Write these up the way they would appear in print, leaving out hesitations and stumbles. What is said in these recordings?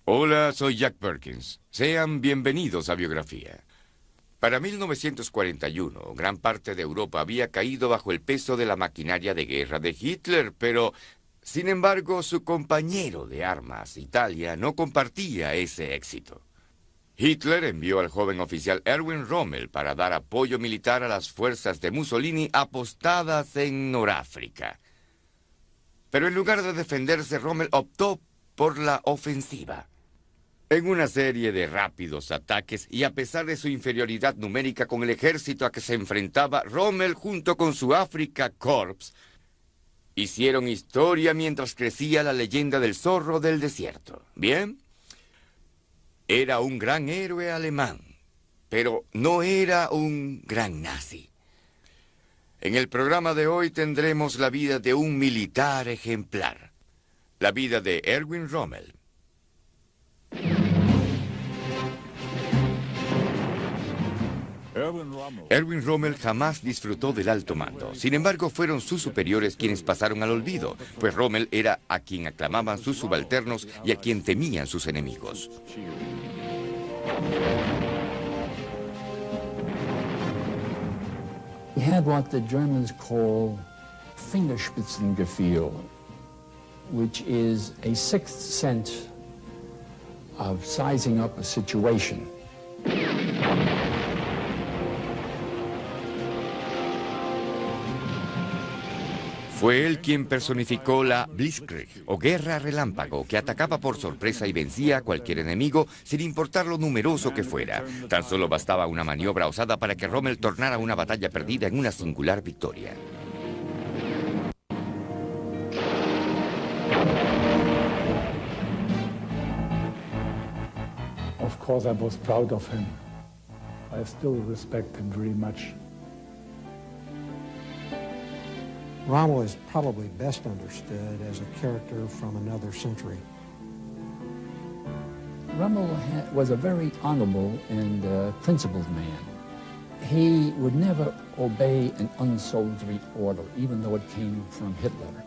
Hola, soy Jack Perkins. Sean bienvenidos a Biografía. Para 1941, gran parte de Europa había caído bajo el peso de la maquinaria de guerra de Hitler, pero, sin embargo, su compañero de armas, Italia, no compartía ese éxito. Hitler envió al joven oficial Erwin Rommel para dar apoyo militar a las fuerzas de Mussolini apostadas en Noráfrica. Pero en lugar de defenderse, Rommel optó por la ofensiva. En una serie de rápidos ataques, y a pesar de su inferioridad numérica con el ejército a que se enfrentaba, Rommel junto con su Afrika Korps hicieron historia mientras crecía la leyenda del zorro del desierto. ¿Bien? Era un gran héroe alemán, pero no era un gran nazi. En el programa de hoy tendremos la vida de un militar ejemplar, la vida de Erwin Rommel. Erwin Rommel jamás disfrutó del alto mando. Sin embargo, fueron sus superiores quienes pasaron al olvido, pues Rommel era a quien aclamaban sus subalternos y a quien temían sus enemigos. He had what the Germans call Fingerspitzengefühl, which is a sixth sense of sizing up a situation. Fue él quien personificó la Blitzkrieg, o guerra relámpago, que atacaba por sorpresa y vencía a cualquier enemigo sin importar lo numeroso que fuera. Tan solo bastaba una maniobra osada para que Rommel tornara una batalla perdida en una singular victoria. Of course, I was proud of him. I still respect him very much. Rommel is probably best understood as a character from another century. Rommel was a very honorable and principled man. He would never obey an unsoldierly order, even though it came from Hitler.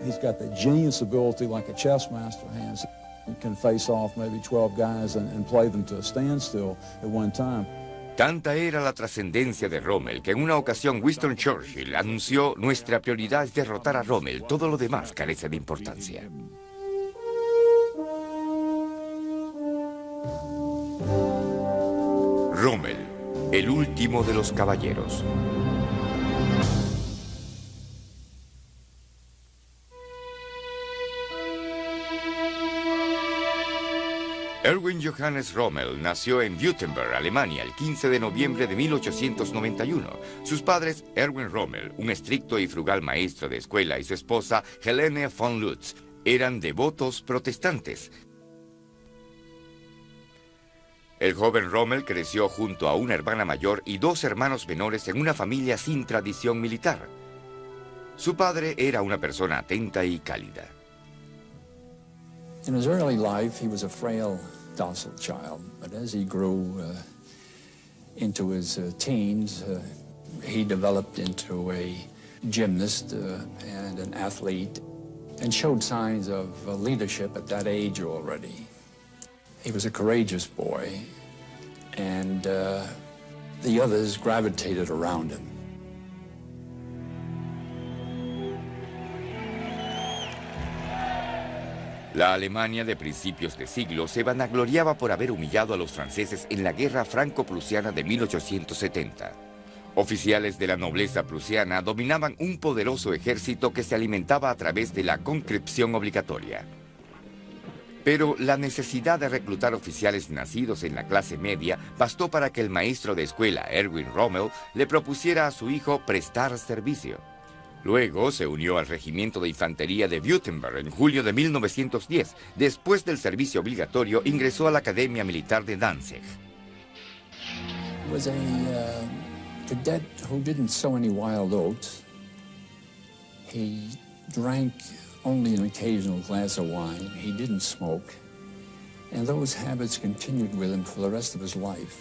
He's got the genius ability like a chess master has. He can face off maybe 12 guys and play them to a standstill at one time. Tanta era la trascendencia de Rommel que en una ocasión Winston Churchill anunció: nuestra prioridad es derrotar a Rommel, todo lo demás carece de importancia. Rommel, el último de los caballeros. Erwin Johannes Rommel nació en Württemberg, Alemania, el 15 de noviembre de 1891. Sus padres, Erwin Rommel, un estricto y frugal maestro de escuela, y su esposa, Helene von Lutz, eran devotos protestantes. El joven Rommel creció junto a una hermana mayor y dos hermanos menores en una familia sin tradición militar. Su padre era una persona atenta y cálida. In his early life, he was a frail, docile child, but as he grew into his teens, he developed into a gymnast and an athlete, and showed signs of leadership at that age already. He was a courageous boy, and the others gravitated around him. La Alemania de principios de siglo se vanagloriaba por haber humillado a los franceses en la guerra franco-prusiana de 1870. Oficiales de la nobleza prusiana dominaban un poderoso ejército que se alimentaba a través de la conscripción obligatoria. Pero la necesidad de reclutar oficiales nacidos en la clase media bastó para que el maestro de escuela, Erwin Rommel, le propusiera a su hijo prestar servicio. Luego se unió al regimiento de infantería de Württemberg en julio de 1910. Después del servicio obligatorio, ingresó a la Academia Militar de Danzig. He was a cadet who didn't sow any wild oats. He drank only an occasional glass of wine. He didn't smoke. And those habits continued with him for the rest of his life.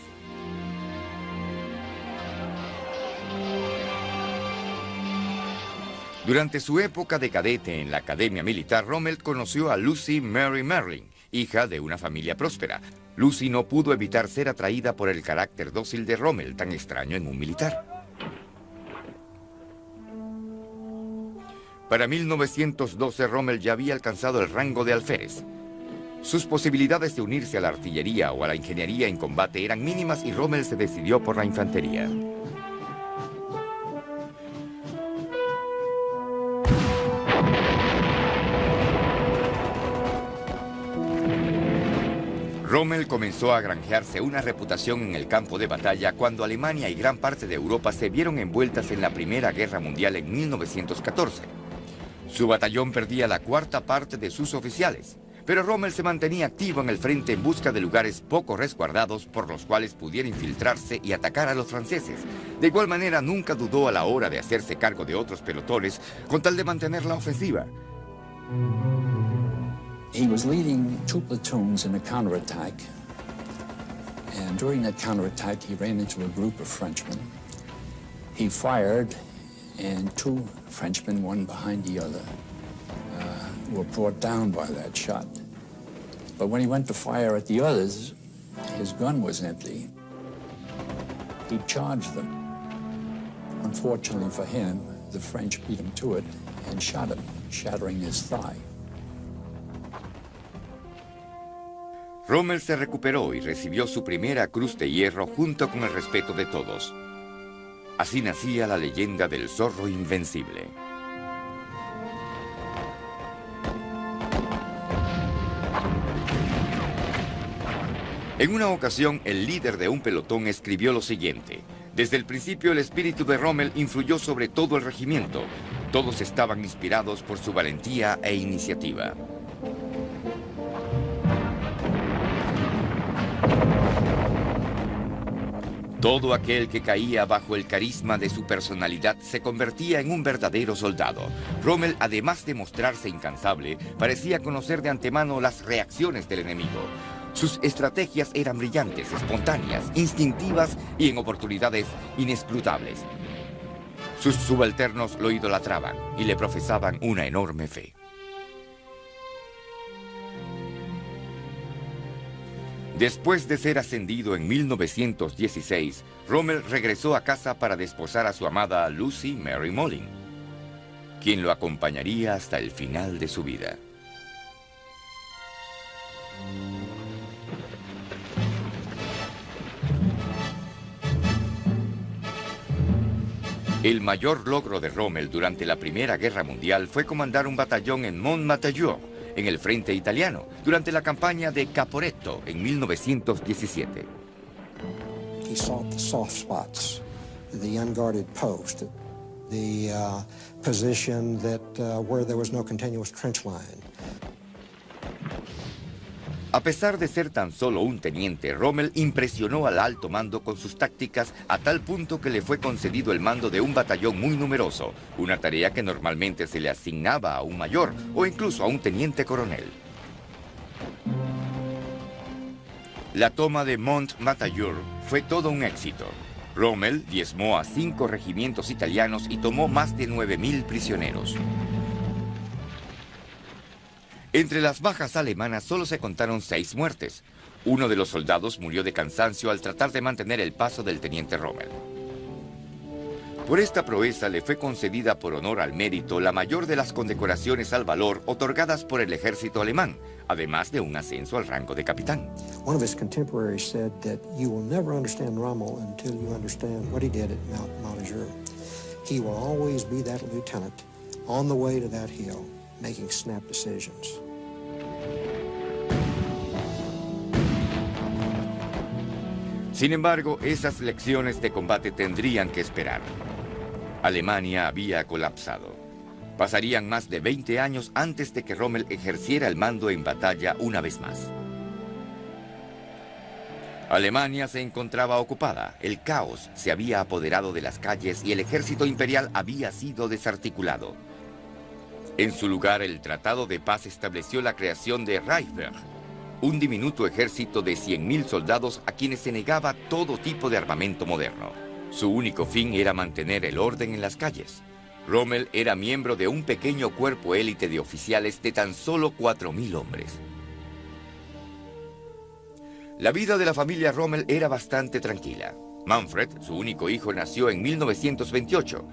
Durante su época de cadete en la Academia Militar, Rommel conoció a Lucy Mary Merlin hija de una familia próspera. Lucy no pudo evitar ser atraída por el carácter dócil de Rommel, tan extraño en un militar. Para 1912, Rommel ya había alcanzado el rango de alférez. Sus posibilidades de unirse a la artillería o a la ingeniería en combate eran mínimas y Rommel se decidió por la infantería. Rommel comenzó a granjearse una reputación en el campo de batalla cuando Alemania y gran parte de Europa se vieron envueltas en la Primera Guerra Mundial en 1914. Su batallón perdía la cuarta parte de sus oficiales, pero Rommel se mantenía activo en el frente en busca de lugares poco resguardados por los cuales pudiera infiltrarse y atacar a los franceses. De igual manera, nunca dudó a la hora de hacerse cargo de otros pelotones con tal de mantener la ofensiva. He was leading 2 platoons in a counterattack, and during that counterattack he ran into a group of Frenchmen. He fired, and 2 Frenchmen, one behind the other, were brought down by that shot. But when he went to fire at the others, his gun was empty. He charged them. Unfortunately for him, the French beat him to it and shot him, shattering his thigh. Rommel se recuperó y recibió su primera Cruz de Hierro junto con el respeto de todos. Así nacía la leyenda del zorro invencible. En una ocasión, el líder de un pelotón escribió lo siguiente: desde el principio el espíritu de Rommel influyó sobre todo el regimiento. Todos estaban inspirados por su valentía e iniciativa. Todo aquel que caía bajo el carisma de su personalidad se convertía en un verdadero soldado. Rommel, además de mostrarse incansable, parecía conocer de antemano las reacciones del enemigo. Sus estrategias eran brillantes, espontáneas, instintivas y en oportunidades inescrutables. Sus subalternos lo idolatraban y le profesaban una enorme fe. Después de ser ascendido en 1916, Rommel regresó a casa para desposar a su amada Lucy Mary Molin, quien lo acompañaría hasta el final de su vida. El mayor logro de Rommel durante la Primera Guerra Mundial fue comandar un batallón en Montmajour, en el frente italiano, durante la campaña de Caporetto en 1917. He sought the soft spots, the unguarded post, the position that where there was no continuous trench line. A pesar de ser tan solo un teniente, Rommel impresionó al alto mando con sus tácticas a tal punto que le fue concedido el mando de un batallón muy numeroso, una tarea que normalmente se le asignaba a un mayor o incluso a un teniente coronel. La toma de Montmajour fue todo un éxito. Rommel diezmó a 5 regimientos italianos y tomó más de 9.000 prisioneros. Entre las bajas alemanas solo se contaron 6 muertes. Uno de los soldados murió de cansancio al tratar de mantener el paso del teniente Rommel. Por esta proeza le fue concedida por honor al mérito la mayor de las condecoraciones al valor otorgadas por el ejército alemán, además de un ascenso al rango de capitán. One of his contemporaries said that you will never understand Rommel until you understand what he did at Montmajour. He will always be that lieutenant on the way to that hill, making snap decisions. Sin embargo, esas lecciones de combate tendrían que esperar. Alemania había colapsado. Pasarían más de 20 años antes de que Rommel ejerciera el mando en batalla una vez más. Alemania se encontraba ocupada, el caos se había apoderado de las calles y el ejército imperial había sido desarticulado. En su lugar, el Tratado de Paz estableció la creación de Reichswehr, un diminuto ejército de 100.000 soldados a quienes se negaba todo tipo de armamento moderno. Su único fin era mantener el orden en las calles. Rommel era miembro de un pequeño cuerpo élite de oficiales de tan solo 4.000 hombres. La vida de la familia Rommel era bastante tranquila. Manfred, su único hijo, nació en 1928.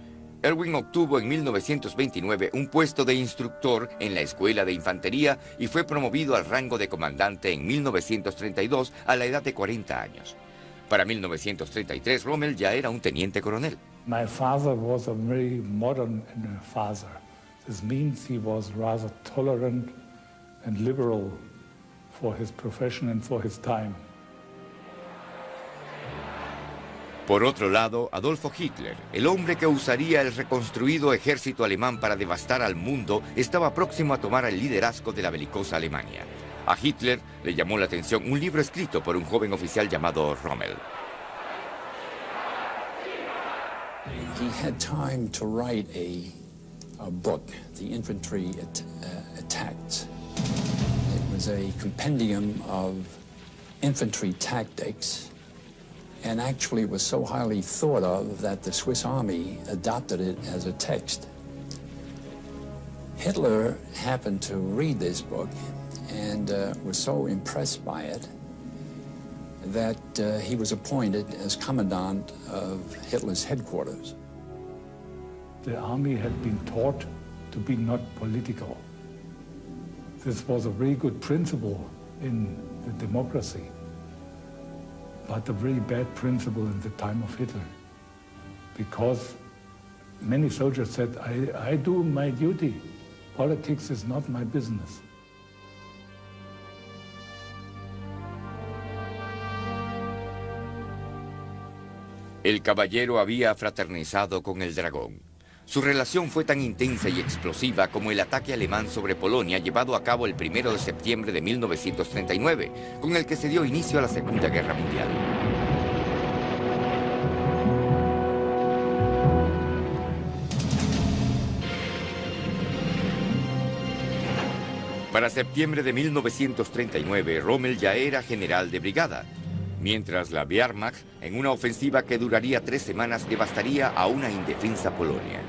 Erwin obtuvo en 1929 un puesto de instructor en la Escuela de Infantería y fue promovido al rango de comandante en 1932 a la edad de 40 años. Para 1933, Rommel ya era un teniente coronel. My father was a very modern father. This means he was rather tolerant and liberal for his profession and for his time. Por otro lado, Adolfo Hitler, el hombre que usaría el reconstruido ejército alemán para devastar al mundo, estaba próximo a tomar el liderazgo de la belicosa Alemania. A Hitler le llamó la atención un libro escrito por un joven oficial llamado Rommel. He had time to write a book, The Infantry Attacks. It was a compendium of infantry tactics, and actually was so highly thought of that the Swiss Army adopted it as a text. Hitler happened to read this book and was so impressed by it that he was appointed as commandant of Hitler's headquarters. The army had been taught to be not political. This was a very good principle in the democracy, but a very bad principle in the time of Hitler, because many soldiers said, I do my duty. Politics is not my business. El caballero había fraternizado con el dragón. Su relación fue tan intensa y explosiva como el ataque alemán sobre Polonia llevado a cabo el 1 de septiembre de 1939, con el que se dio inicio a la Segunda Guerra Mundial. Para septiembre de 1939, Rommel ya era general de brigada, mientras la Wehrmacht, en una ofensiva que duraría 3 semanas, devastaría a una indefensa Polonia.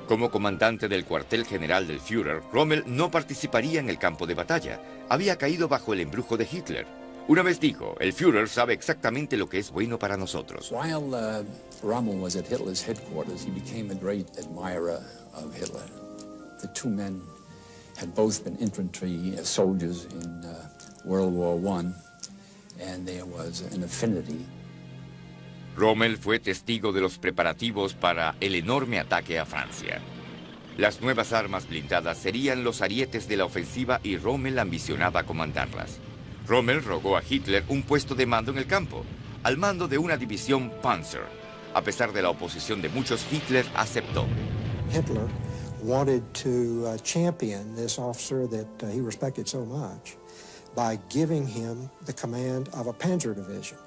Como comandante del cuartel general del Führer, Rommel no participaría en el campo de batalla. Había caído bajo el embrujo de Hitler. Una vez dijo, el Führer sabe exactamente lo que es bueno para nosotros. While Rommel was at Hitler's headquarters, he became a great admirer of Hitler. The two men had both been infantry soldiers in World War I, and there was an affinity. Rommel fue testigo de los preparativos para el enorme ataque a Francia. Las nuevas armas blindadas serían los arietes de la ofensiva y Rommel ambicionaba comandarlas. Rommel rogó a Hitler un puesto de mando en el campo, al mando de una división Panzer. A pesar de la oposición de muchos, Hitler aceptó. Hitler wanted to champion this officer that he respected so much by giving him the command of a Panzer division.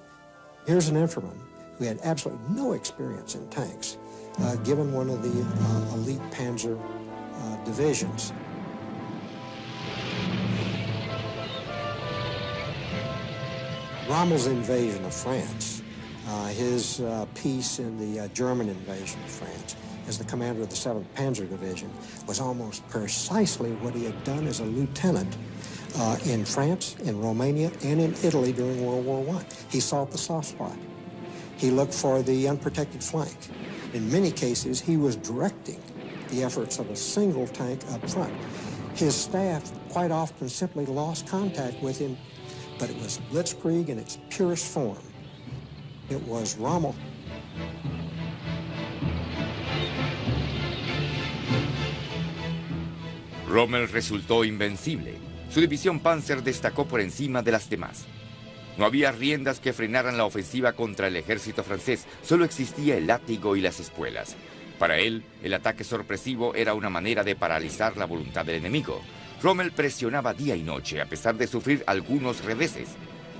Here's an infantryman who had absolutely no experience in tanks, given one of the elite Panzer divisions. Rommel's invasion of France, his peace in the German invasion of France as the commander of the 7th Panzer Division, was almost precisely what he had done as a lieutenant in France, in Romania, and in Italy during World War I. He sought the soft spot. He looked for the unprotected flank. In many cases, he was directing the efforts of a single tank up front. His staff quite often simply lost contact with him, but it was blitzkrieg in its purest form. It was Rommel. Rommel resultó invencible. Su división Panzer destacó por encima de las demás. No había riendas que frenaran la ofensiva contra el ejército francés, solo existía el látigo y las espuelas. Para él, el ataque sorpresivo era una manera de paralizar la voluntad del enemigo. Rommel presionaba día y noche, a pesar de sufrir algunos reveses.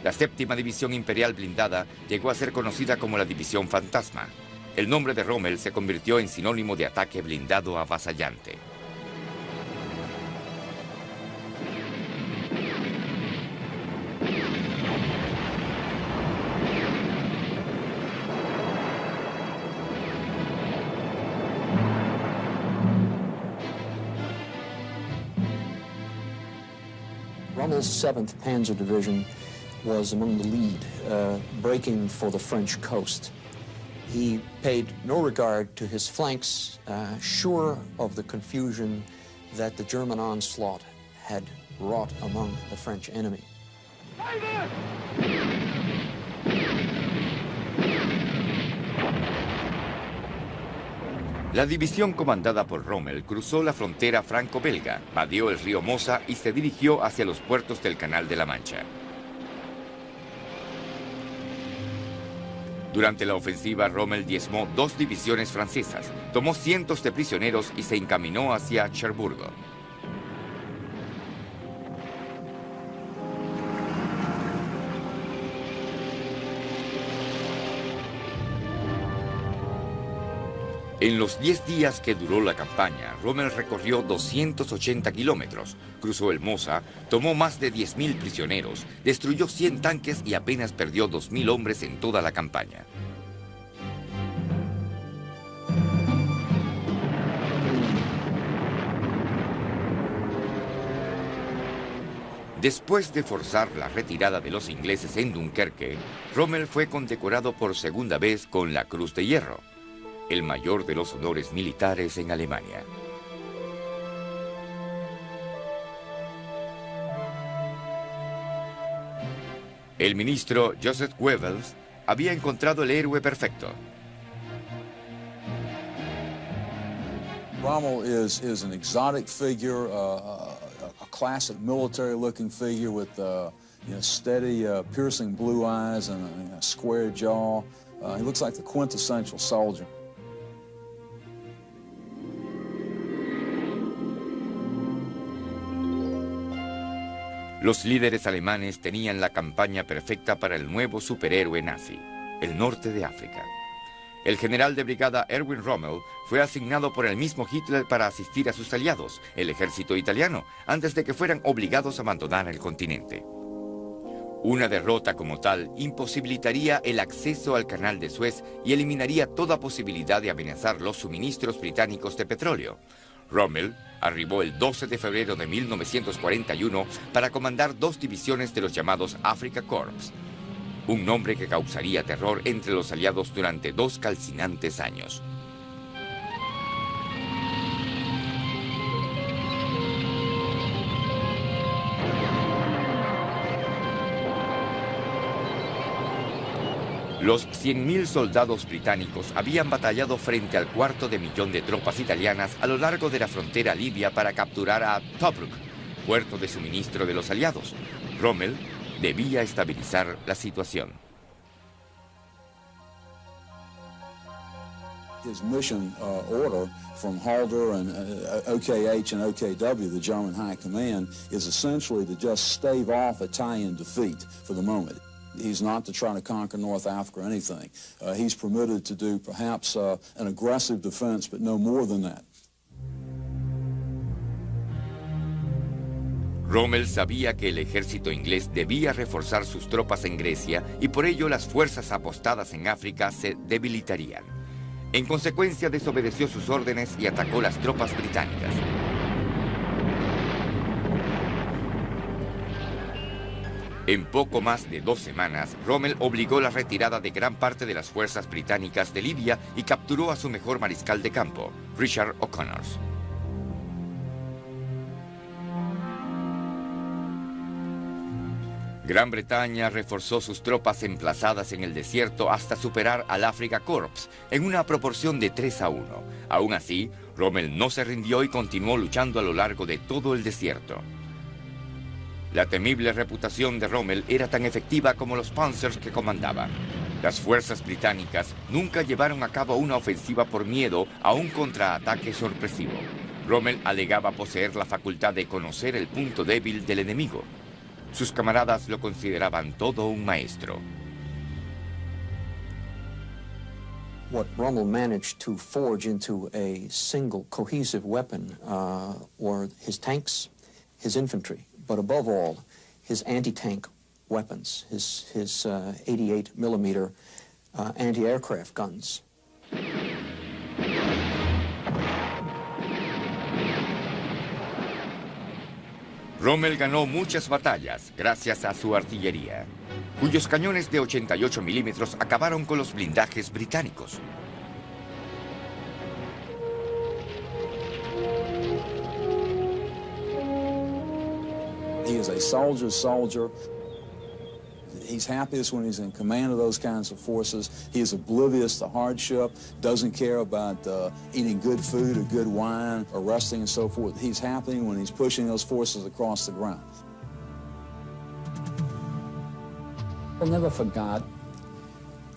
La 7ª División Imperial Blindada llegó a ser conocida como la División Fantasma. El nombre de Rommel se convirtió en sinónimo de ataque blindado avasallante. Rommel's 7th Panzer Division was among the lead, breaking for the French coast. He paid no regard to his flanks, sure of the confusion that the German onslaught had wrought among the French enemy. La división comandada por Rommel cruzó la frontera franco-belga, vadeó el río Mosa y se dirigió hacia los puertos del Canal de la Mancha. Durante la ofensiva, Rommel diezmó 2 divisiones francesas, tomó cientos de prisioneros y se encaminó hacia Cherburgo. En los 10 días que duró la campaña, Rommel recorrió 280 kilómetros, cruzó el Mosa, tomó más de 10.000 prisioneros, destruyó 100 tanques y apenas perdió 2.000 hombres en toda la campaña. Después de forzar la retirada de los ingleses en Dunkerque, Rommel fue condecorado por segunda vez con la Cruz de Hierro, el mayor de los honores militares en Alemania. El ministro Joseph Goebbels había encontrado el héroe perfecto. Rommel is an exotic figure, a classic military-looking figure with steady, piercing blue eyes and a square jaw. He looks like the quintessential soldier. Los líderes alemanes tenían la campaña perfecta para el nuevo superhéroe nazi, el norte de África. El general de brigada Erwin Rommel fue asignado por el mismo Hitler para asistir a sus aliados, el ejército italiano, antes de que fueran obligados a abandonar el continente. Una derrota como tal imposibilitaría el acceso al canal de Suez y eliminaría toda posibilidad de amenazar los suministros británicos de petróleo. Rommel arribó el 12 de febrero de 1941 para comandar 2 divisiones de los llamados Africa Corps, un nombre que causaría terror entre los aliados durante 2 calcinantes años. Los 100.000 soldados británicos habían batallado frente al 250.000 de tropas italianas a lo largo de la frontera libia para capturar a Tobruk, puerto de suministro de los aliados. Rommel debía estabilizar la situación. His mission order from Halder and OKH and OKW, the German High Command, is essentially to just stave off Italian defeat for the moment. He's not to try to conquer North Africa or anything. He's permitted to do perhaps an aggressive defense, but no more than that. Rommel sabía que el ejército inglés debía reforzar sus tropas en Grecia y por ello las fuerzas apostadas en África se debilitarían. En consecuencia, desobedeció sus órdenes y atacó las tropas británicas. En poco más de 2 semanas, Rommel obligó la retirada de gran parte de las fuerzas británicas de Libia y capturó a su mejor mariscal de campo, Richard O'Connor. Gran Bretaña reforzó sus tropas emplazadas en el desierto hasta superar al Africa Corps en una proporción de 3-1. Aún así, Rommel no se rindió y continuó luchando a lo largo de todo el desierto. La temible reputación de Rommel era tan efectiva como los Panzers que comandaba. Las fuerzas británicas nunca llevaron a cabo una ofensiva por miedo a un contraataque sorpresivo. Rommel alegaba poseer la facultad de conocer el punto débil del enemigo. Sus camaradas lo consideraban todo un maestro. What Rommel managed to forge into a single cohesive weapon were his tanks, his infantry, but above all, his anti-tank weapons, his 88mm anti-aircraft guns. Rommel ganó muchas batallas gracias a su artillería, cuyos cañones de 88 milímetros acabaron con los blindajes británicos. He is a soldier's soldier. He's happiest when he's in command of those kinds of forces. He is oblivious to hardship, doesn't care about eating good food or good wine or resting and so forth. He's happy when he's pushing those forces across the ground. I never forgot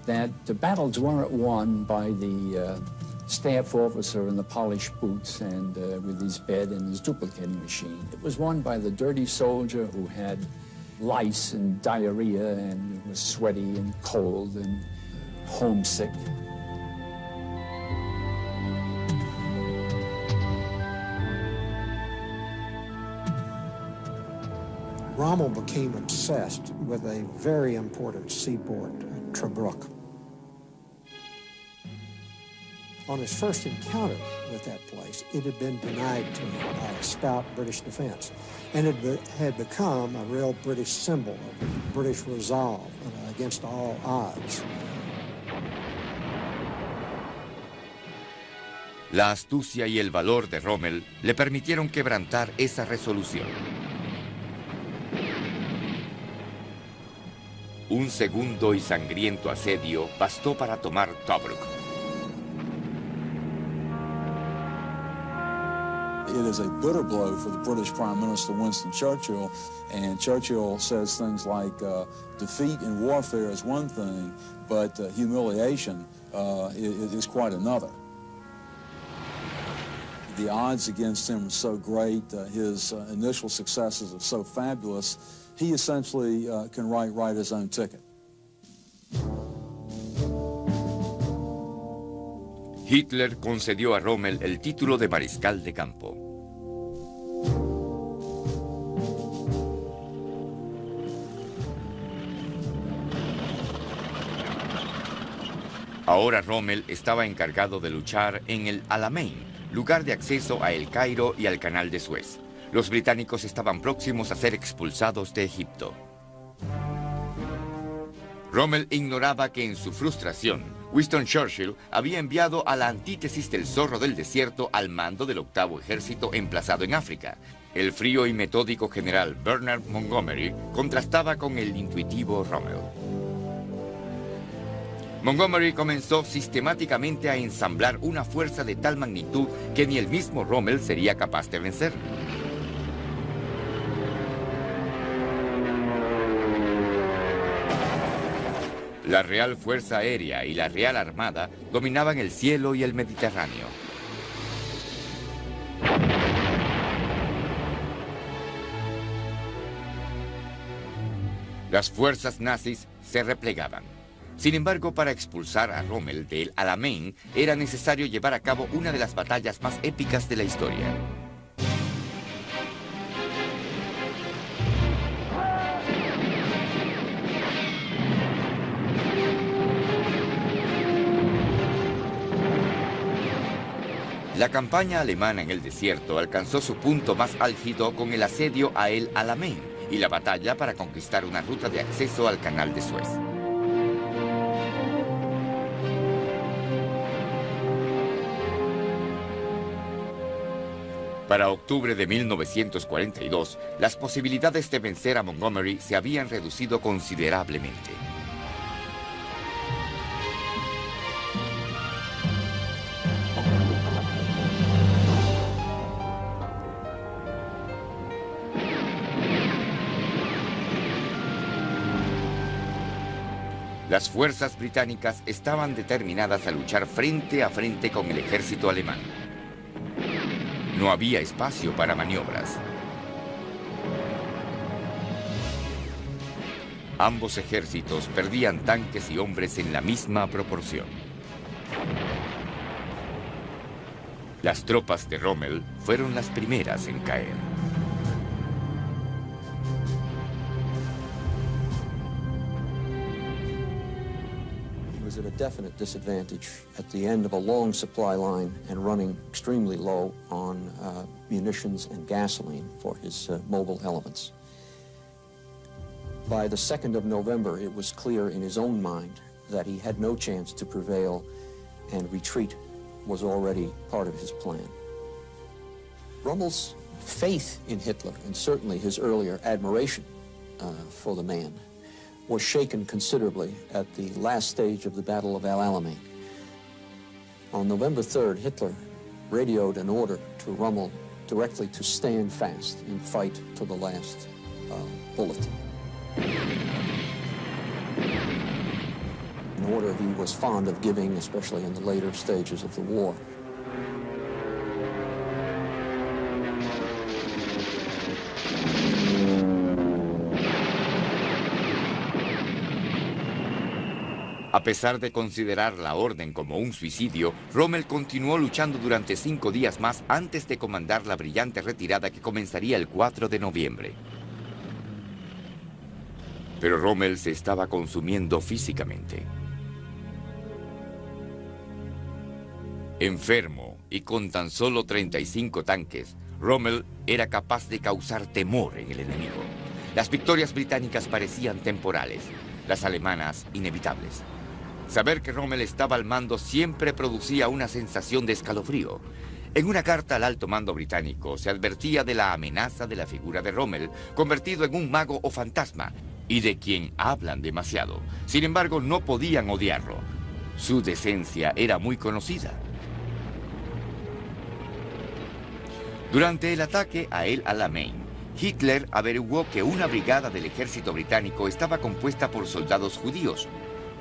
that the battles weren't won by the staff officer in the polished boots and with his bed and his duplicating machine. It was won by the dirty soldier who had lice and diarrhea and was sweaty and cold and homesick. Rommel became obsessed with a very important seaport, Tobruk. On his first encounter with that place, it had been denied to him by a stout British defense, and it had become a real British symbol of British resolve against all odds. La astucia y el valor de Rommel le permitieron quebrantar esa resolución. Un segundo y sangriento asedio bastó para tomar Tobruk. It is a bitter blow for the British Prime Minister Winston Churchill, and Churchill says things like, defeat in warfare is one thing, but humiliation is quite another. The odds against him are so great, his initial successes are so fabulous, he essentially can write his own ticket. Hitler concedió a Rommel el título de mariscal de campo. Ahora Rommel estaba encargado de luchar en el Alamein, lugar de acceso a El Cairo y al Canal de Suez. Los británicos estaban próximos a ser expulsados de Egipto. Rommel ignoraba que en su frustración, Winston Churchill había enviado a la antítesis del zorro del desierto al mando del 8º ejército emplazado en África. El frío y metódico general Bernard Montgomery contrastaba con el intuitivo Rommel. Montgomery comenzó sistemáticamente a ensamblar una fuerza de tal magnitud que ni el mismo Rommel sería capaz de vencer. La Real Fuerza Aérea y la Real Armada dominaban el cielo y el Mediterráneo. Las fuerzas nazis se replegaban. Sin embargo, para expulsar a Rommel del Alamein era necesario llevar a cabo una de las batallas más épicas de la historia. La campaña alemana en el desierto alcanzó su punto más álgido con el asedio a El Alamein y la batalla para conquistar una ruta de acceso al Canal de Suez. Para octubre de 1942, las posibilidades de vencer a Montgomery se habían reducido considerablemente. Las fuerzas británicas estaban determinadas a luchar frente a frente con el ejército alemán. No había espacio para maniobras. Ambos ejércitos perdían tanques y hombres en la misma proporción. Las tropas de Rommel fueron las primeras en caer. He was was at a definite disadvantage at the end of a long supply line and running extremely low on munitions and gasoline for his mobile elements. By the 2nd of November, it was clear in his own mind that he had no chance to prevail, and retreat was already part of his plan. Rommel's faith in Hitler, and certainly his earlier admiration for the man, was shaken considerably at the last stage of the Battle of El Alamein. On November 3rd, Hitler radioed an order to Rommel directly to stand fast and fight to the last bullet. An order he was fond of giving, especially in the later stages of the war. A pesar de considerar la orden como un suicidio, Rommel continuó luchando durante 5 días más antes de comandar la brillante retirada que comenzaría el 4 de noviembre. Pero Rommel se estaba consumiendo físicamente. Enfermo y con tan solo 35 tanques, Rommel era capaz de causar temor en el enemigo. Las victorias británicas parecían temporales, las alemanas inevitables. Saber que Rommel estaba al mando siempre producía una sensación de escalofrío. En una carta al alto mando británico se advertía de la amenaza de la figura de Rommel, convertido en un mago o fantasma, y de quien hablan demasiado. Sin embargo, no podían odiarlo. Su decencia era muy conocida. Durante el ataque a El Alamein, Hitler averiguó que una brigada del ejército británico estaba compuesta por soldados judíos,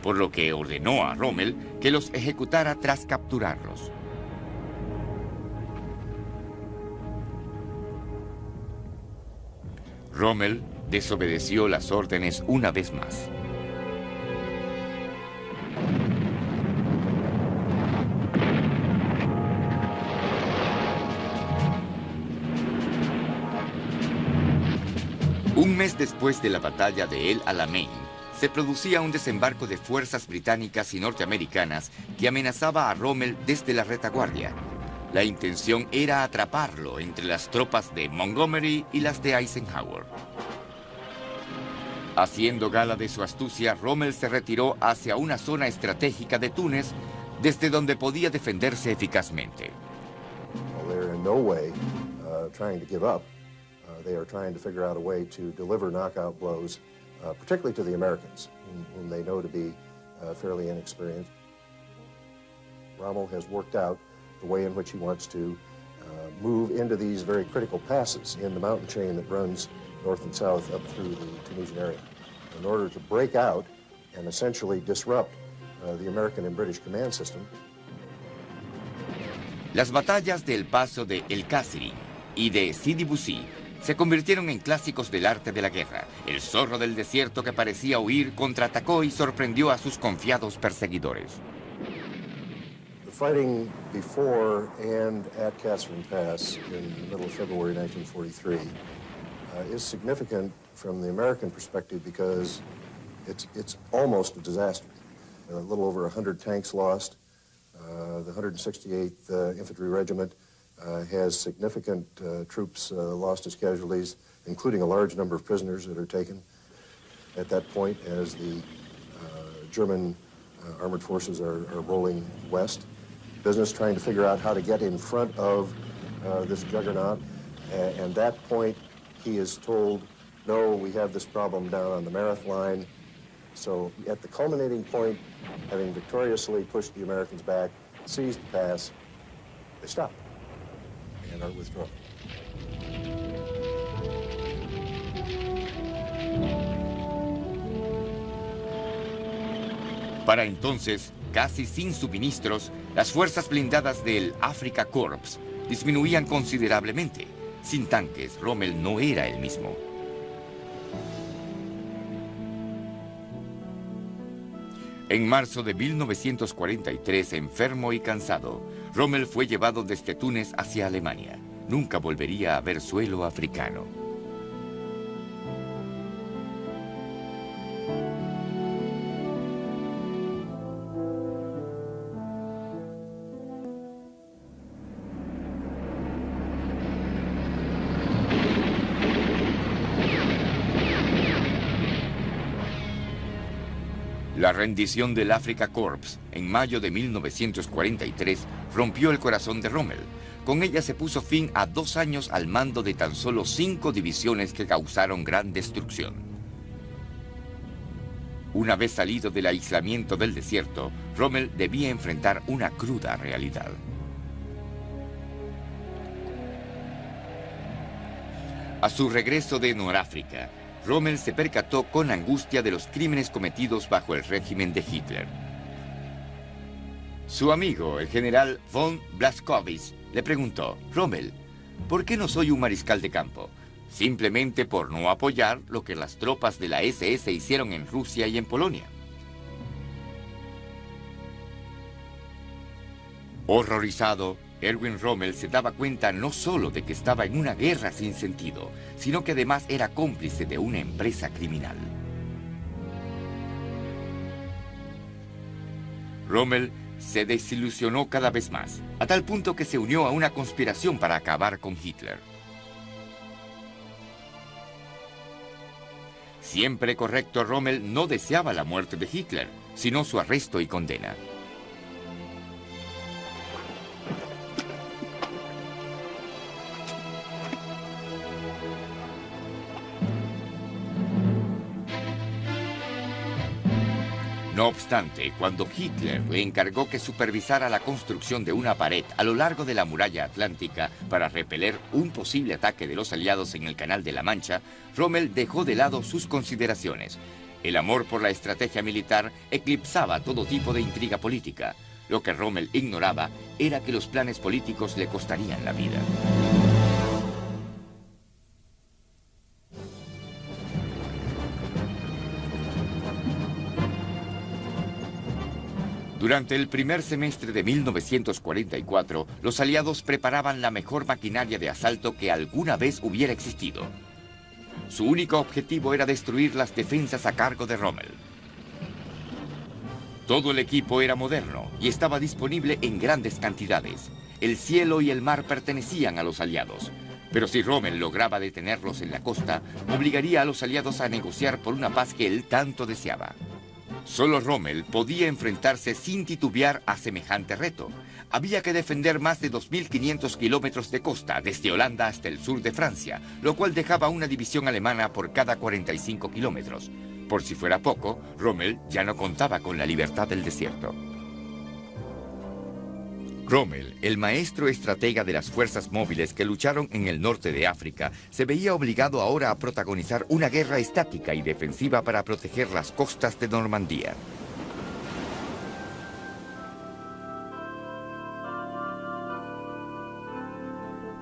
por lo que ordenó a Rommel que los ejecutara tras capturarlos. Rommel desobedeció las órdenes una vez más. Un mes después de la batalla de El Alamein, se producía un desembarco de fuerzas británicas y norteamericanas que amenazaba a Rommel desde la retaguardia. La intención era atraparlo entre las tropas de Montgomery y las de Eisenhower. Haciendo gala de su astucia, Rommel se retiró hacia una zona estratégica de Túnez, desde donde podía defenderse eficazmente. They're in no way trying to give up. They are trying to figure out a way to deliver knockout blows, particularly to the Americans, whom they know to be fairly inexperienced. Rommel has worked out the way in which he wants to move into these very critical passes in the mountain chain that runs north and south up through the Tunisian area, in order to break out and essentially disrupt the American and British command system. Las batallas del paso de El Kasri y de Sidi Bouzid se convirtieron en clásicos del arte de la guerra. El zorro del desierto que parecía huir contraatacó y sorprendió a sus confiados perseguidores. The fighting before and at Kasserine Pass in the middle of February 1943 is significant from the American perspective because it's almost a disaster. A little over 100 tanks lost. The 168th Infantry Regiment has significant troops lost as casualties, including a large number of prisoners that are taken at that point as the German armored forces are rolling west. Business trying to figure out how to get in front of this juggernaut. And that point, he is told, no, we have this problem down on the Mareth line. So at the culminating point, having victoriously pushed the Americans back, seized the pass, they stop and are withdrawn. Para entonces, casi sin suministros, las fuerzas blindadas del Afrika Korps disminuían considerablemente. Sin tanques, Rommel no era el mismo. En marzo de 1943, enfermo y cansado, Rommel fue llevado desde Túnez hacia Alemania. Nunca volvería a ver suelo africano. La rendición del Afrika Korps en mayo de 1943 rompió el corazón de Rommel. Con ella se puso fin a 2 años al mando de tan solo 5 divisiones que causaron gran destrucción. Una vez salido del aislamiento del desierto, Rommel debía enfrentar una cruda realidad. A su regreso de Noráfrica, Rommel se percató con angustia de los crímenes cometidos bajo el régimen de Hitler. Su amigo, el general von Blaskowitz, le preguntó: Rommel, ¿por qué no soy un mariscal de campo? Simplemente por no apoyar lo que las tropas de la SS hicieron en Rusia y en Polonia. Horrorizado, Erwin Rommel se daba cuenta no solo de que estaba en una guerra sin sentido, sino que además era cómplice de una empresa criminal. Rommel se desilusionó cada vez más, a tal punto que se unió a una conspiración para acabar con Hitler. Siempre correcto, Rommel no deseaba la muerte de Hitler, sino su arresto y condena. No obstante, cuando Hitler le encargó que supervisara la construcción de una pared a lo largo de la muralla atlántica para repeler un posible ataque de los aliados en el Canal de la Mancha, Rommel dejó de lado sus consideraciones. El amor por la estrategia militar eclipsaba todo tipo de intriga política. Lo que Rommel ignoraba era que los planes políticos le costarían la vida. Durante el primer semestre de 1944, los aliados preparaban la mejor maquinaria de asalto que alguna vez hubiera existido. Su único objetivo era destruir las defensas a cargo de Rommel. Todo el equipo era moderno y estaba disponible en grandes cantidades. El cielo y el mar pertenecían a los aliados. Pero si Rommel lograba detenerlos en la costa, obligaría a los aliados a negociar por una paz que él tanto deseaba. Solo Rommel podía enfrentarse sin titubear a semejante reto. Había que defender más de 2.500 kilómetros de costa, desde Holanda hasta el sur de Francia, lo cual dejaba una división alemana por cada 45 kilómetros. Por si fuera poco, Rommel ya no contaba con la libertad del desierto. Rommel, el maestro estratega de las fuerzas móviles que lucharon en el norte de África, se veía obligado ahora a protagonizar una guerra estática y defensiva para proteger las costas de Normandía.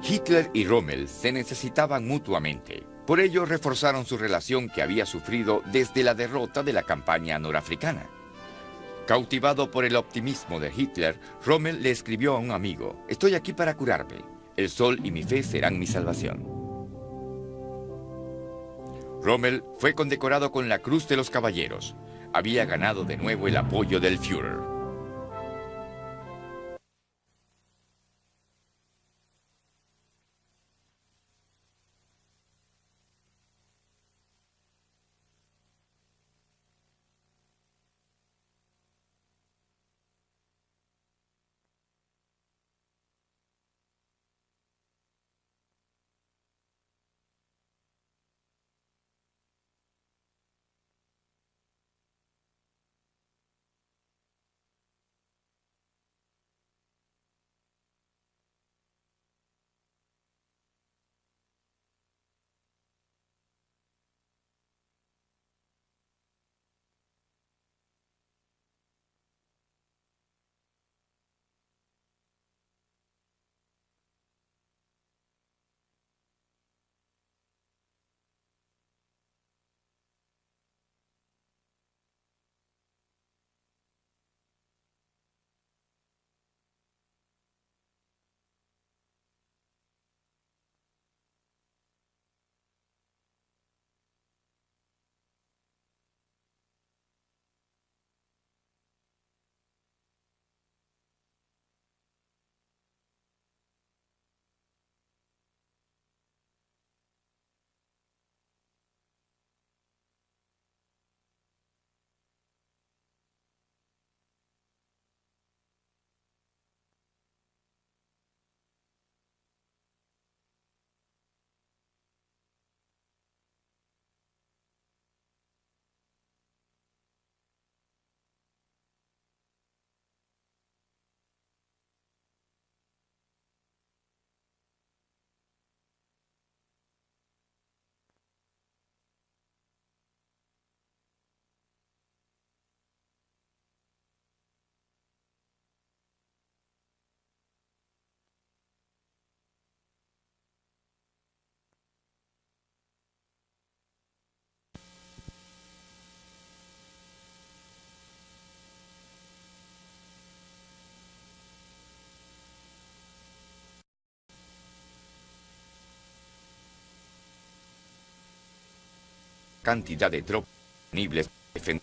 Hitler y Rommel se necesitaban mutuamente. Por ello reforzaron su relación que había sufrido desde la derrota de la campaña norafricana. Cautivado por el optimismo de Hitler, Rommel le escribió a un amigo: «Estoy aquí para curarme. El sol y mi fe serán mi salvación». Rommel fue condecorado con la Cruz de los Caballeros. Había ganado de nuevo el apoyo del Führer. cantidad de tropas disponibles para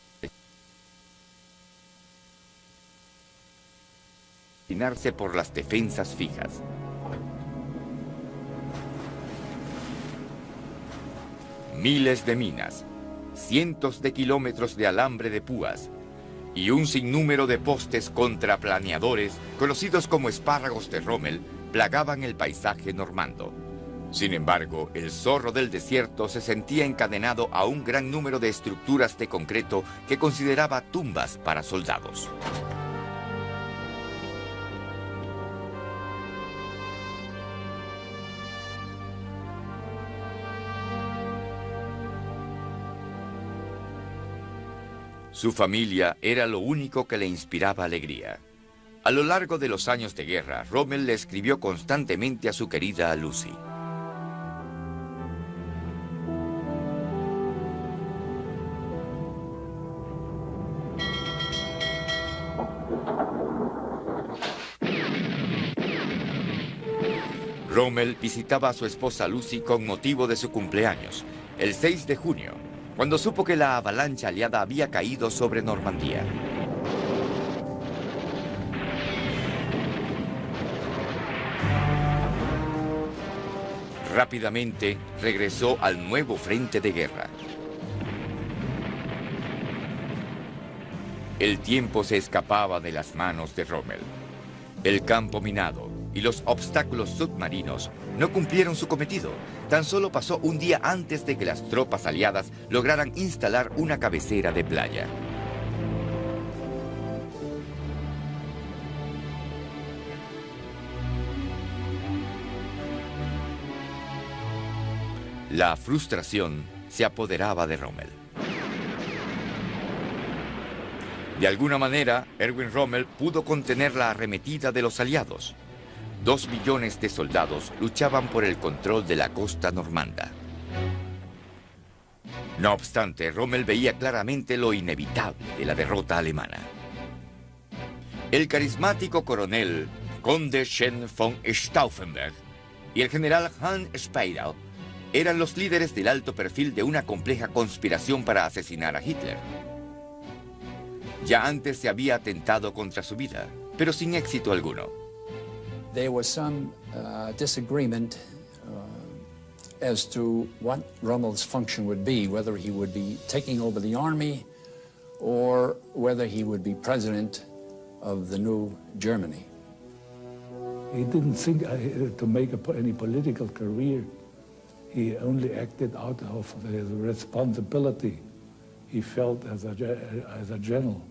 defenderse por las defensas fijas. Miles de minas, cientos de kilómetros de alambre de púas y un sinnúmero de postes contraplaneadores, conocidos como espárragos de Rommel, plagaban el paisaje normando. Sin embargo, el zorro del desierto se sentía encadenado a un gran número de estructuras de concreto que consideraba tumbas para soldados. Su familia era lo único que le inspiraba alegría. A lo largo de los años de guerra, Rommel le escribió constantemente a su querida Lucy. Rommel visitaba a su esposa Lucy con motivo de su cumpleaños, el 6 de junio, cuando supo que la avalancha aliada había caído sobre Normandía. Rápidamente regresó al nuevo frente de guerra. El tiempo se escapaba de las manos de Rommel. El campo minado y los obstáculos submarinos no cumplieron su cometido. Tan solo pasó un día antes de que las tropas aliadas lograran instalar una cabecera de playa. La frustración se apoderaba de Rommel. De alguna manera, Erwin Rommel pudo contener la arremetida de los aliados. 2 millones de soldados luchaban por el control de la costa normanda. No obstante, Rommel veía claramente lo inevitable de la derrota alemana. El carismático coronel Conde Schen von Stauffenberg y el general Hans Speidel eran los líderes del alto perfil de una compleja conspiración para asesinar a Hitler. Ya antes se había atentado contra su vida, pero sin éxito alguno. There was some disagreement as to what Rommel's function would be, whether he would be taking over the army or whether he would be president of the new Germany. He didn't think to make any political career. He only acted out of the responsibility he felt as a general.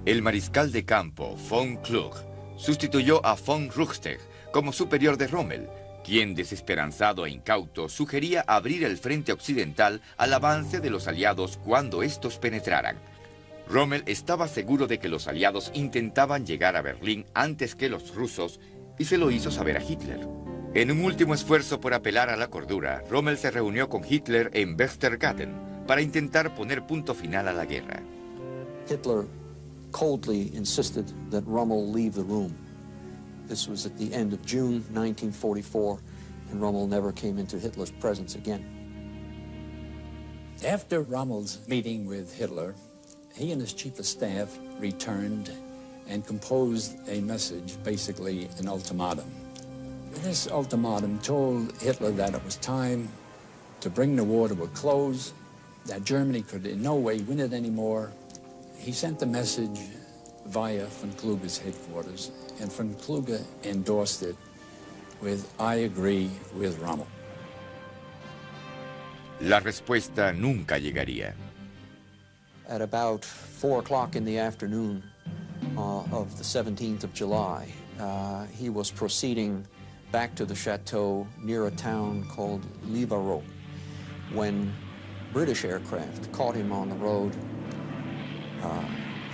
El mariscal de campo, von Klug, sustituyó a von Rüsteg como superior de Rommel, quien, desesperanzado e incauto, sugería abrir el frente occidental al avance de los aliados cuando estos penetraran. Rommel estaba seguro de que los aliados intentaban llegar a Berlín antes que los rusos y se lo hizo saber a Hitler. En un último esfuerzo por apelar a la cordura, Rommel se reunió con Hitler en Berchtesgaden para intentar poner punto final a la guerra. Hitler coldly insisted that Rommel leave the room. This was at the end of June 1944, and Rommel never came into Hitler's presence again. After Rommel's meeting with Hitler, he and his chief of staff returned and composed a message, basically an ultimatum. This ultimatum told Hitler that it was time to bring the war to a close, that Germany could in no way win it anymore. He sent the message via von Kluge's headquarters, and von Kluge endorsed it with, "I agree with Rommel." La respuesta nunca llegaría. At about 4 o'clock in the afternoon of the 17th of July, he was proceeding back to the chateau near a town called Livarot when British aircraft caught him on the road.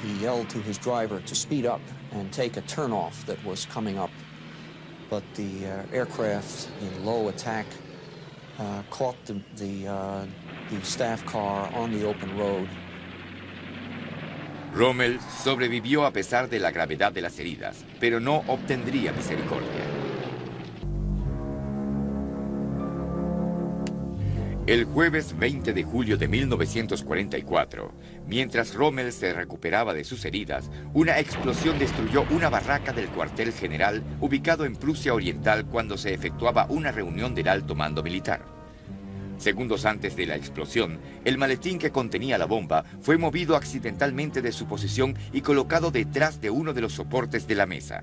He yelled to his driver to speed up and take a turnoff that was coming up, but the aircraft in low attack caught the staff car on the open road. Rommel sobrevivió a pesar de la gravedad de las heridas, pero no obtendría misericordia. El jueves 20 de julio de 1944, mientras Rommel se recuperaba de sus heridas, una explosión destruyó una barraca del cuartel general ubicado en Prusia Oriental cuando se efectuaba una reunión del alto mando militar. Segundos antes de la explosión, el maletín que contenía la bomba fue movido accidentalmente de su posición y colocado detrás de uno de los soportes de la mesa.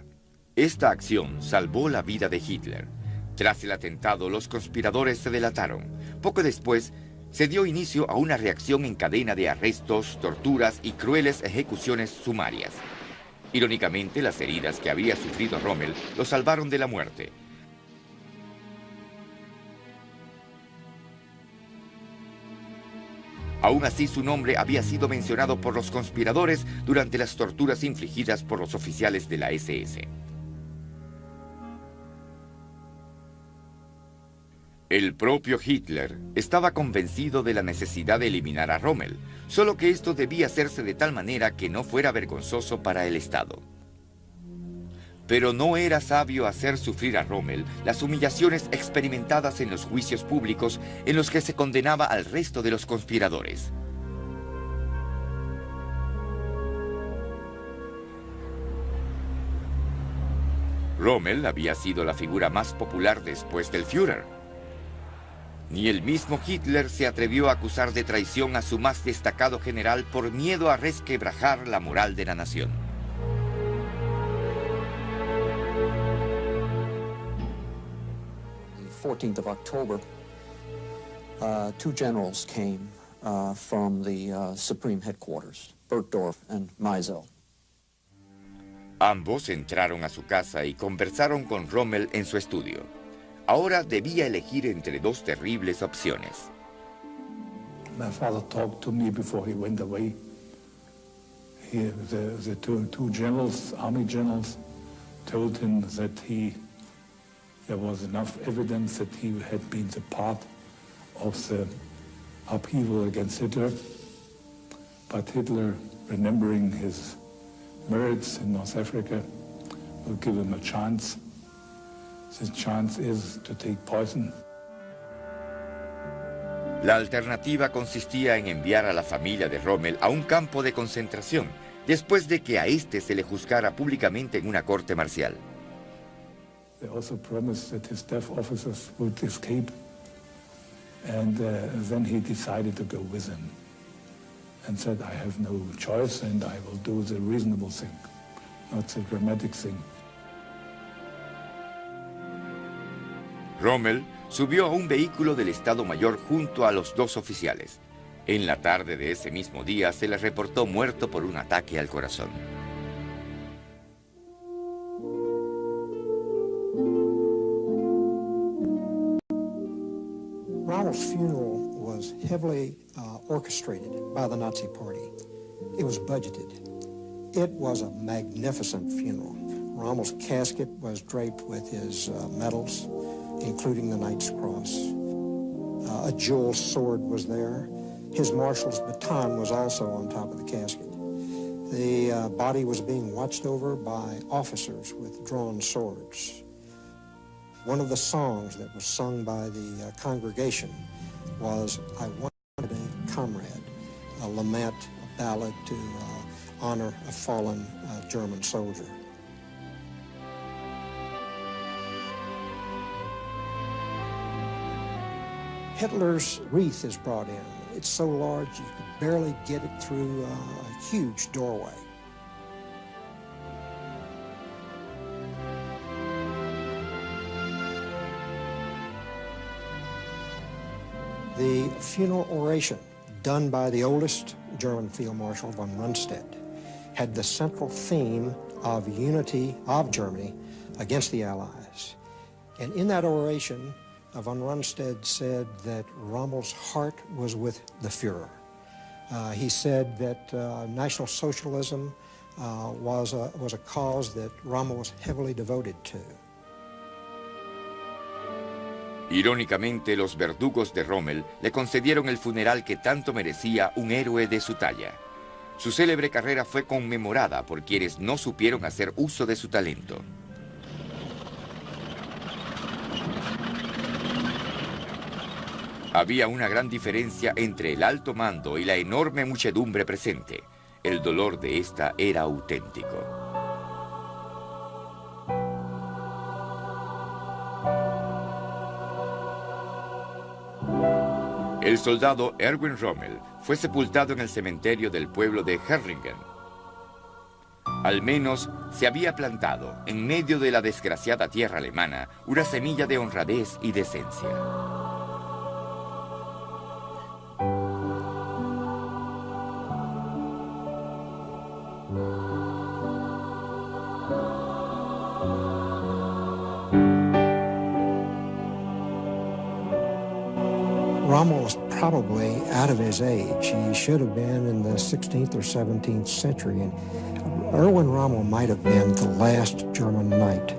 Esta acción salvó la vida de Hitler. Tras el atentado, los conspiradores se delataron. Poco después, se dio inicio a una reacción en cadena de arrestos, torturas y crueles ejecuciones sumarias. Irónicamente, las heridas que había sufrido Rommel lo salvaron de la muerte. Aún así, su nombre había sido mencionado por los conspiradores durante las torturas infligidas por los oficiales de la SS. El propio Hitler estaba convencido de la necesidad de eliminar a Rommel, solo que esto debía hacerse de tal manera que no fuera vergonzoso para el Estado. Pero no era sabio hacer sufrir a Rommel las humillaciones experimentadas en los juicios públicos en los que se condenaba al resto de los conspiradores. Rommel había sido la figura más popular después del Führer. Ni el mismo Hitler se atrevió a acusar de traición a su más destacado general por miedo a resquebrajar la moral de la nación. The 14th of October, two generals came from the Supreme Headquarters, Bergdorf and Meisel. Ambos entraron a su casa y conversaron con Rommel en su estudio. Ahora debía elegir entre dos terribles opciones. My father talked to me before he went away. The two generals, army generals, told him that there was enough evidence that he had been the part of the upheaval against Hitler. But Hitler, remembering his merits in North Africa, will give him a chance. The chance is to take poison. La alternativa consistía en enviar a la familia de Rommel a un campo de concentración, después de que a este se le juzgara públicamente en una corte marcial. They also promised that his staff officers would escape, and then he decided to go with them, and said, I have no choice and I will do the reasonable thing, not the dramatic thing. Rommel subió a un vehículo del Estado Mayor junto a los dos oficiales. En la tarde de ese mismo día se le reportó muerto por un ataque al corazón. Rommel's funeral was heavily orchestrated by the Nazi Party. It was budgeted. It was a magnificent funeral. Rommel's casket was draped with his medals, including the Knight's Cross. A jeweled sword was there. His marshal's baton was also on top of the casket. The body was being watched over by officers with drawn swords. One of the songs that was sung by the congregation was I Wanted a Comrade, a lament, a ballad to honor a fallen German soldier. Hitler's wreath is brought in. It's so large you could barely get it through a huge doorway. The funeral oration, done by the oldest German Field Marshal von Rundstedt, had the central theme of unity of Germany against the Allies. And in that oration, von Rundstedt said that Rommel's heart was with the Führer. He said that National Socialism was a cause that Rommel was heavily devoted to. Irónicamente, los verdugos de Rommel le concedieron el funeral que tanto merecía un héroe de su talla. Su célebre carrera fue conmemorada por quienes no supieron hacer uso de su talento. Había una gran diferencia entre el alto mando y la enorme muchedumbre presente. El dolor de esta era auténtico. El soldado Erwin Rommel fue sepultado en el cementerio del pueblo de Herringen. Al menos se había plantado, en medio de la desgraciada tierra alemana, una semilla de honradez y decencia. Rommel was probably out of his age. He should have been in the 16th or 17th century, and Erwin Rommel might have been the last German knight.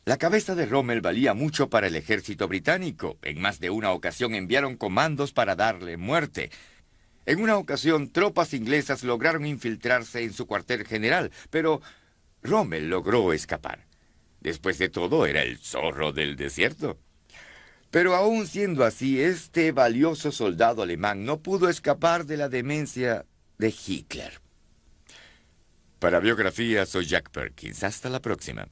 La cabeza de Rommel valía mucho para el ejército británico. En más de una ocasión enviaron comandos para darle muerte. En una ocasión, tropas inglesas lograron infiltrarse en su cuartel general, pero Rommel logró escapar. Después de todo, era el zorro del desierto. Pero aún siendo así, este valioso soldado alemán no pudo escapar de la demencia de Hitler. Para Biografía, soy Jack Perkins. Hasta la próxima.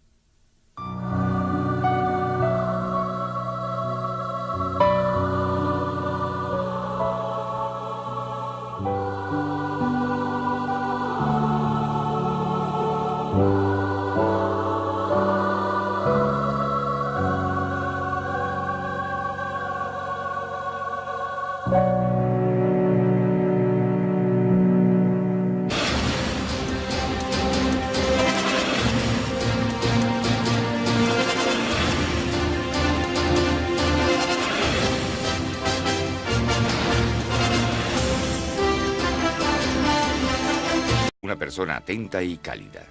Una persona atenta y cálida.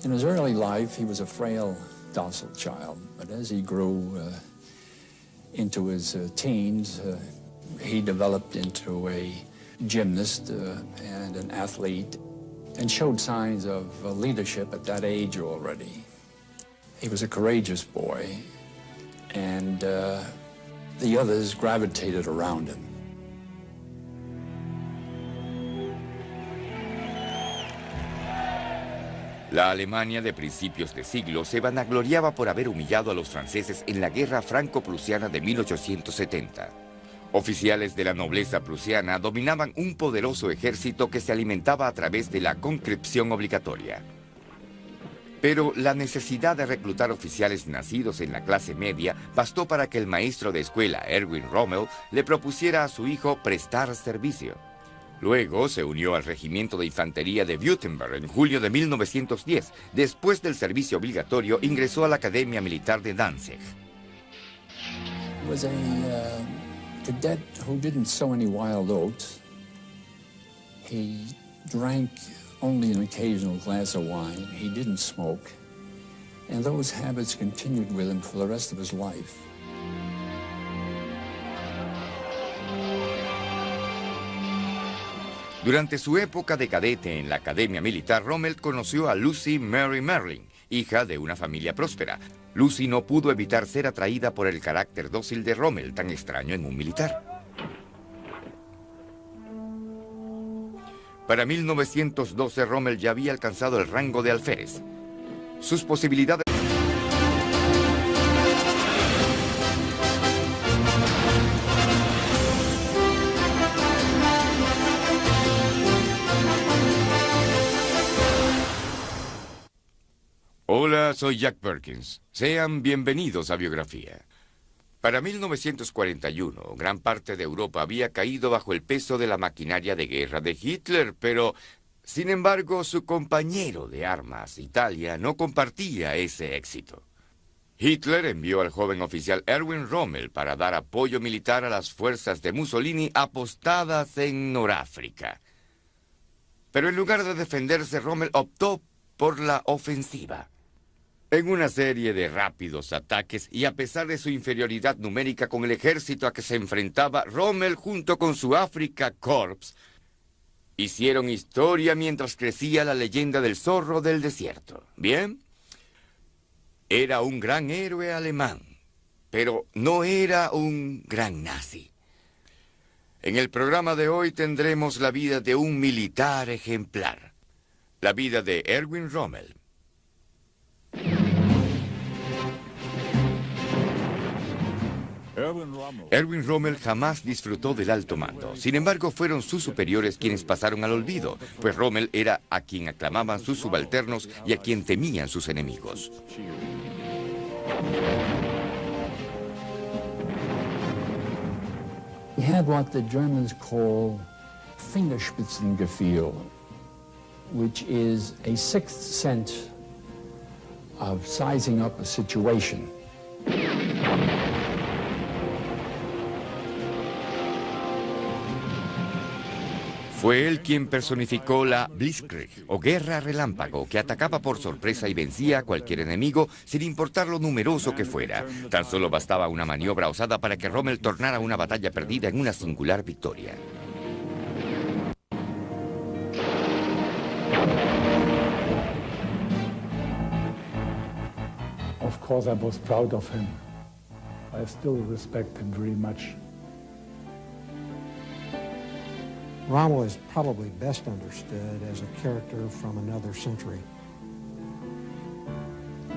In his early life, he was a frail, docile child, but as he grew into his teens, he developed into a gymnast and an athlete, and showed signs of leadership at that age already. He was a courageous boy, and the others gravitated around him. La Alemania de principios de siglo se vanagloriaba por haber humillado a los franceses en la guerra franco-prusiana de 1870. Oficiales de la nobleza prusiana dominaban un poderoso ejército que se alimentaba a través de la conscripción obligatoria. Pero la necesidad de reclutar oficiales nacidos en la clase media bastó para que el maestro de escuela, Erwin Rommel, le propusiera a su hijo prestar servicio. Luego se unió al regimiento de infantería de Württemberg en julio de 1910. Después del servicio obligatorio, ingresó a la Academia Militar de Danzig. He was a cadet who didn't sow any wild oats. He drank only an occasional glass of wine. He didn't smoke. And those habits continued with him for the rest of his life. Durante su época de cadete en la Academia Militar, Rommel conoció a Lucy Mary Merlin, hija de una familia próspera. Lucy no pudo evitar ser atraída por el carácter dócil de Rommel, tan extraño en un militar. Para 1912, Rommel ya había alcanzado el rango de alférez. Sus posibilidades... Hola, soy Jack Perkins. Sean bienvenidos a Biografía. Para 1941, gran parte de Europa había caído bajo el peso de la maquinaria de guerra de Hitler, pero, sin embargo, su compañero de armas, Italia, no compartía ese éxito. Hitler envió al joven oficial Erwin Rommel para dar apoyo militar a las fuerzas de Mussolini apostadas en Noráfrica. Pero en lugar de defenderse, Rommel optó por la ofensiva. En una serie de rápidos ataques, y a pesar de su inferioridad numérica con el ejército a que se enfrentaba, Rommel, junto con su Afrika Korps, Hicieron historia mientras crecía la leyenda del zorro del desierto. ¿Bien? Era un gran héroe alemán, pero no era un gran nazi. En el programa de hoy tendremos la vida de un militar ejemplar. La vida de Erwin Rommel. Erwin Rommel jamás disfrutó del alto mando. Sin embargo, fueron sus superiores quienes pasaron al olvido, pues Rommel era a quien aclamaban sus subalternos y a quien temían sus enemigos. He had what the Germans call Fingerspitzengefühl, which is a sixth sense of sizing up a situation. Fue él quien personificó la Blitzkrieg, o guerra relámpago, que atacaba por sorpresa y vencía a cualquier enemigo sin importar lo numeroso que fuera. Tan solo bastaba una maniobra osada para que Rommel tornara una batalla perdida en una singular victoria. Of course, I was proud of him. I still respect him very much. Rommel is probably best understood as a character from another century.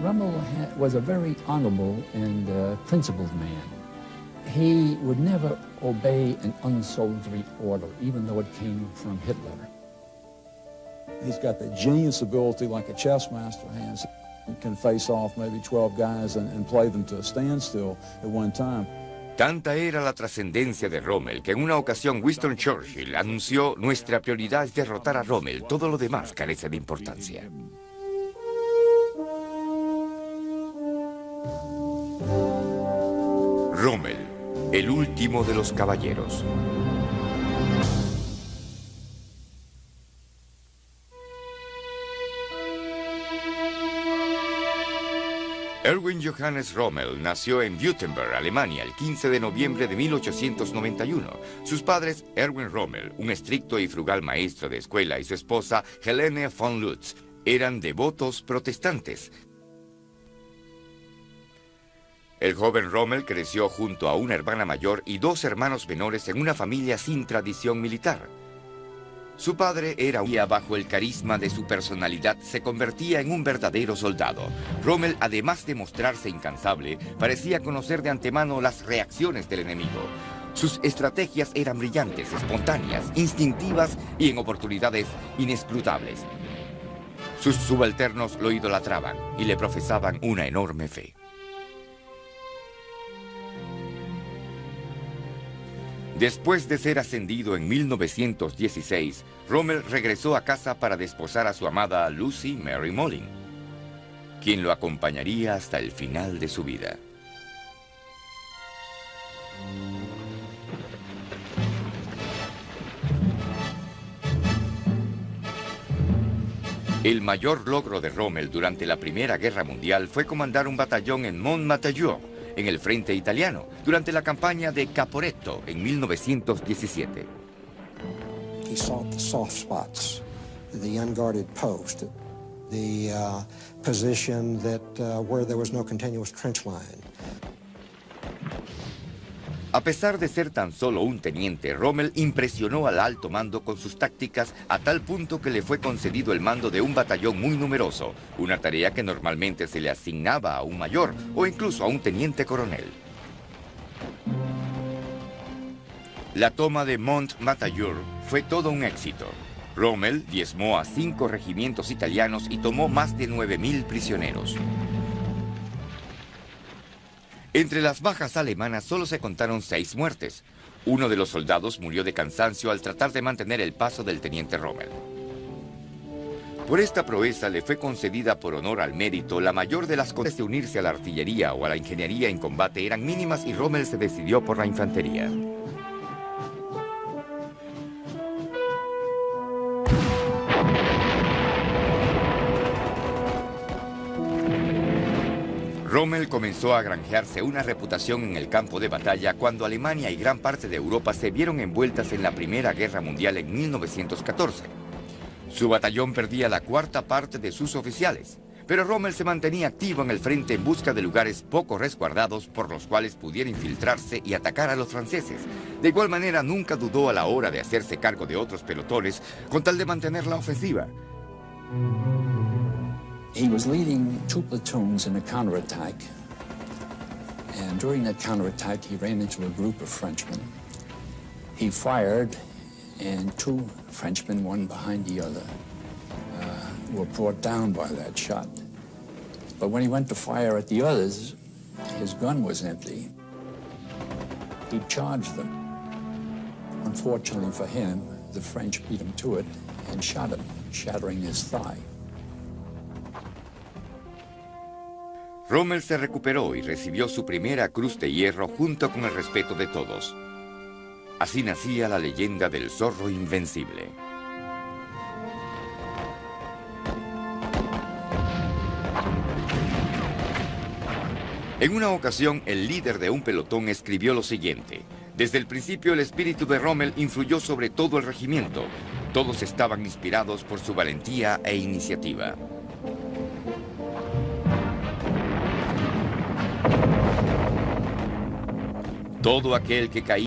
Rommel was a very honorable and principled man. He would never obey an unsoldierly order, even though it came from Hitler. He's got the genius ability like a chess master has. He can face off maybe 12 guys and play them to a standstill at one time. Tanta era la trascendencia de Rommel que en una ocasión Winston Churchill anunció: nuestra prioridad es derrotar a Rommel, todo lo demás carece de importancia. Rommel, el último de los caballeros. Erwin Johannes Rommel nació en Württemberg, Alemania, el 15 de noviembre de 1891. Sus padres, Erwin Rommel, un estricto y frugal maestro de escuela, y su esposa, Helene von Lutz, eran devotos protestantes. El joven Rommel creció junto a una hermana mayor y dos hermanos menores en una familia sin tradición militar. Su padre era un guía. Bajo el carisma de su personalidad se convertía en un verdadero soldado. Rommel, además de mostrarse incansable, parecía conocer de antemano las reacciones del enemigo. Sus estrategias eran brillantes, espontáneas, instintivas y en oportunidades inescrutables. Sus subalternos lo idolatraban y le profesaban una enorme fe. Después de ser ascendido en 1916, Rommel regresó a casa para desposar a su amada Lucy Mary Molin, quien lo acompañaría hasta el final de su vida. El mayor logro de Rommel durante la Primera Guerra Mundial fue comandar un batallón en Montmajour, en el frente italiano, durante la campaña de Caporetto en 1917. He sought the soft spots, the unguarded post, the position that where there was no continuous trench line. A pesar de ser tan solo un teniente, Rommel impresionó al alto mando con sus tácticas a tal punto que le fue concedido el mando de un batallón muy numeroso, una tarea que normalmente se le asignaba a un mayor o incluso a un teniente coronel. La toma de Montmajour fue todo un éxito. Rommel diezmó a 5 regimientos italianos y tomó más de 9.000 prisioneros. Entre las bajas alemanas solo se contaron 6 muertes. Uno de los soldados murió de cansancio al tratar de mantener el paso del teniente Rommel. Por esta proeza le fue concedida por honor al mérito la mayor de las condiciones de unirse a la artillería o a la ingeniería en combate eran mínimas y Rommel se decidió por la infantería. Rommel comenzó a granjearse una reputación en el campo de batalla cuando Alemania y gran parte de Europa se vieron envueltas en la Primera Guerra Mundial en 1914. Su batallón perdía la cuarta parte de sus oficiales, pero Rommel se mantenía activo en el frente en busca de lugares poco resguardados por los cuales pudiera infiltrarse y atacar a los franceses. De igual manera, nunca dudó a la hora de hacerse cargo de otros pelotones con tal de mantener la ofensiva. He was leading 2 platoons in a counterattack, and during that counterattack he ran into a group of Frenchmen. He fired, and 2 Frenchmen, one behind the other, were brought down by that shot. But when he went to fire at the others, his gun was empty. He charged them. Unfortunately for him, the French beat him to it and shot him, shattering his thigh. Rommel se recuperó y recibió su primera Cruz de Hierro junto con el respeto de todos. Así nacía la leyenda del zorro invencible. En una ocasión, el líder de un pelotón escribió lo siguiente: desde el principio el espíritu de Rommel influyó sobre todo el regimiento. Todos estaban inspirados por su valentía e iniciativa. Todo aquel que caía